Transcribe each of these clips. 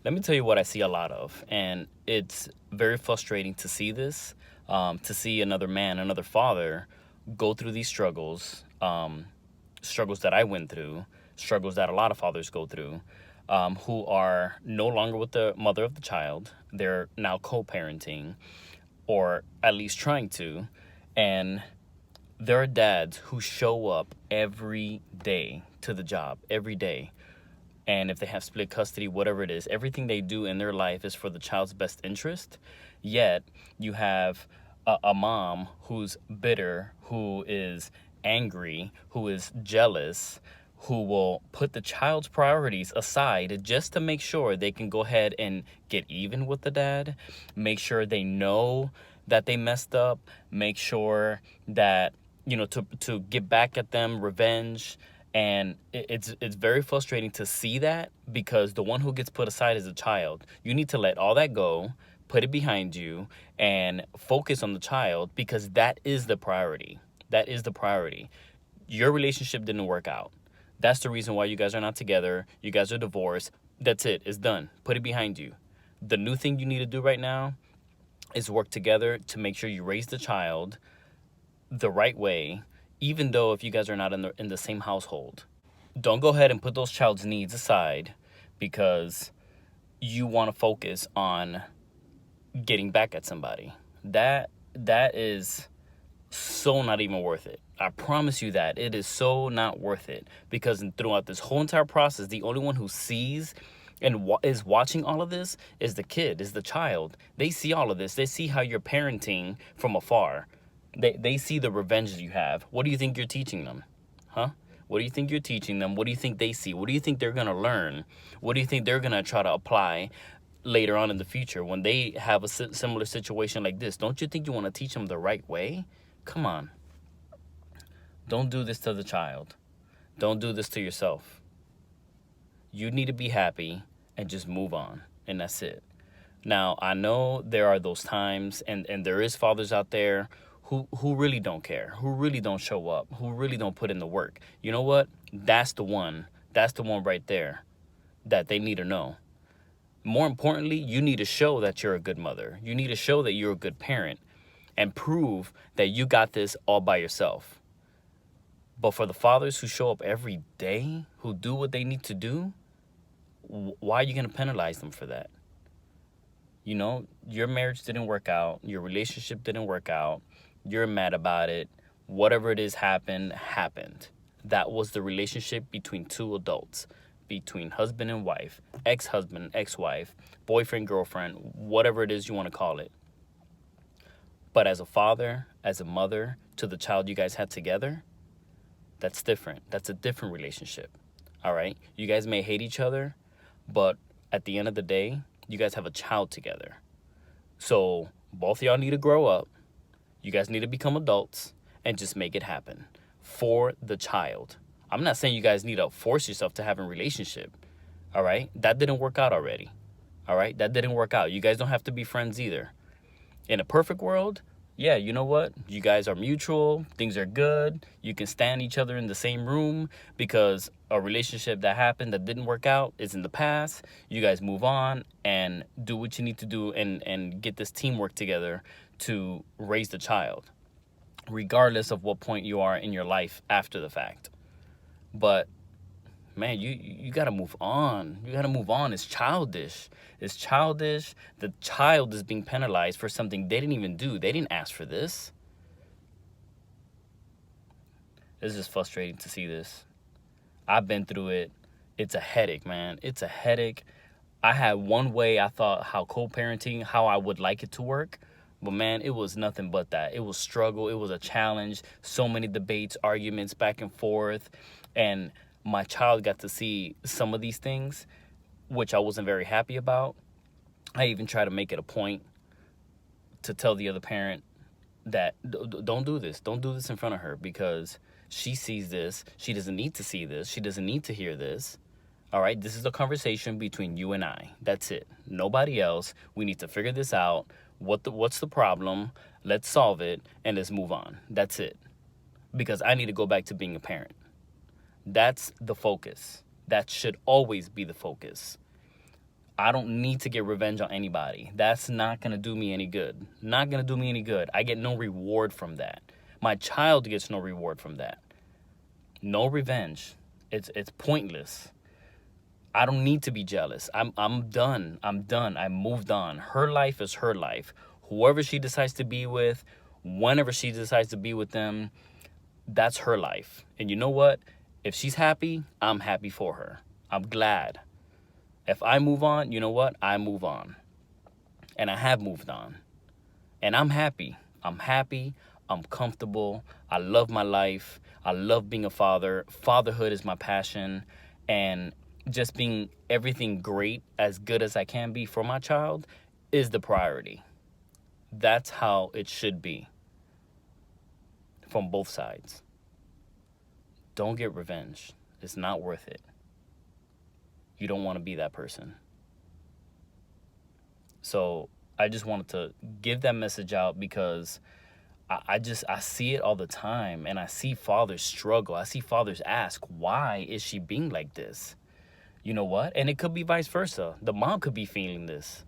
Let me tell you what I see a lot of, and it's very frustrating to see this, to see another man, another father, go through these struggles, struggles that I went through, struggles that a lot of fathers go through, who are no longer with the mother of the child. They're now co-parenting, or at least trying to, and there are dads who show up every day to the job, every day, and if they have split custody, whatever it is, everything they do in their life is for the child's best interest. Yet you have a mom who's bitter, who is angry, who is jealous, who will put the child's priorities aside just to make sure they can go ahead and get even with the dad, make sure they know that they messed up, make sure that, to get back at them, revenge. And it's very frustrating to see that, because the one who gets put aside is a child. You need to let all that go, put it behind you, and focus on the child, because that is the priority. That is the priority. Your relationship didn't work out. That's the reason why you guys are not together. You guys are divorced. That's it. It's done. Put it behind you. The new thing you need to do right now is work together to make sure you raise the child the right way, even though if you guys are not in the same household. Don't go ahead and put those child's needs aside because you want to focus on getting back at somebody. That is so not even worth it. I promise you that. It is so not worth it, because throughout this whole entire process, the only one who sees and is watching all of this is the kid, is the child. They see all of this. They see how you're parenting from afar. They see the revenge you have. What do you think you're teaching them? Huh? What do you think you're teaching them? What do you think they see? What do you think they're going to learn? What do you think they're going to try to apply later on in the future when they have a similar situation like this? Don't you think you want to teach them the right way? Come on. Don't do this to the child. Don't do this to yourself. You need to be happy and just move on, and that's it. Now, I know there are those times, and there is fathers out there who really don't care, who really don't show up, who really don't put in the work. You know what? That's the one. That's the one right there that they need to know. More importantly, you need to show that you're a good mother. You need to show that you're a good parent and prove that you got this all by yourself. But for the fathers who show up every day, who do what they need to do, why are you going to penalize them for that? Your marriage didn't work out. Your relationship didn't work out. You're mad about it. Whatever it is happened. That was the relationship between two adults, between husband and wife, ex-husband, ex-wife, boyfriend, girlfriend, whatever it is you want to call it. But as a father, as a mother, to the child you guys had together, that's different. That's a different relationship. All right? You guys may hate each other, but at the end of the day, you guys have a child together. So both of y'all need to grow up. You guys need to become adults and just make it happen for the child. I'm not saying you guys need to force yourself to have a relationship. All right? That didn't work out already. All right? That didn't work out. You guys don't have to be friends either. In a perfect world, yeah, you know what? You guys are mutual. Things are good. You can stand each other in the same room because a relationship that happened that didn't work out is in the past. You guys move on and do what you need to do and get this teamwork together to raise the child, regardless of what point you are in your life after the fact. But man, you got to move on. You got to move on. It's childish. It's childish. The child is being penalized for something they didn't even do. They didn't ask for this. It's just frustrating to see this. I've been through it. It's a headache, man. It's a headache. I had one way I thought how co-parenting, how I would like it to work. But man, it was nothing but that. It was struggle. It was a challenge. So many debates, arguments back and forth. And my child got to see some of these things, which I wasn't very happy about. I even try to make it a point to tell the other parent that don't do this. Don't do this in front of her because she sees this. She doesn't need to see this. She doesn't need to hear this. All right, this is a conversation between you and I. That's it. Nobody else. We need to figure this out. What's the problem? Let's solve it and let's move on. That's it. Because I need to go back to being a parent. That's the focus. That should always be the focus. I don't need to get revenge on anybody. That's not going to do me any good. Not going to do me any good. I get no reward from that. My child gets no reward from that. No revenge. It's pointless. I don't need to be jealous. I'm done. I'm done. I moved on. Her life is her life. Whoever she decides to be with, whenever she decides to be with them, that's her life. And you know what? If she's happy, I'm happy for her. I'm glad. If I move on, you know what? I move on. And I have moved on. And I'm happy. I'm happy. I'm comfortable. I love my life. I love being a father. Fatherhood is my passion. And just being everything great, as good as I can be for my child, is the priority. That's how it should be. From both sides. Don't get revenge. It's not worth it. You don't want to be that person. So I just wanted to give that message out because I see it all the time, and I see fathers struggle. I see fathers ask, why is she being like this? You know what? And it could be vice versa. The mom could be feeling this.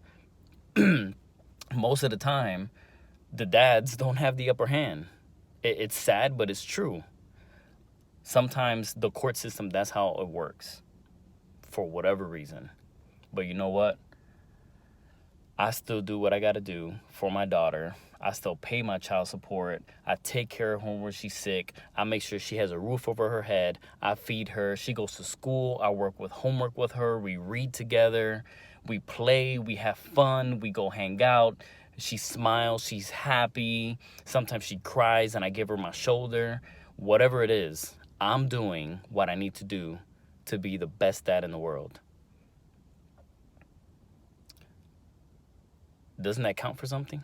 Most of the time, the dads don't have the upper hand. It's sad, but it's true. Sometimes the court system, that's how it works. For whatever reason. But you know what? I still do what I got to do for my daughter. I still pay my child support. I take care of her when she's sick. I make sure she has a roof over her head. I feed her. She goes to school. I work with homework with her. We read together. We play. We have fun. We go hang out. She smiles. She's happy. Sometimes she cries and I give her my shoulder. Whatever it is, I'm doing what I need to do to be the best dad in the world. Doesn't that count for something?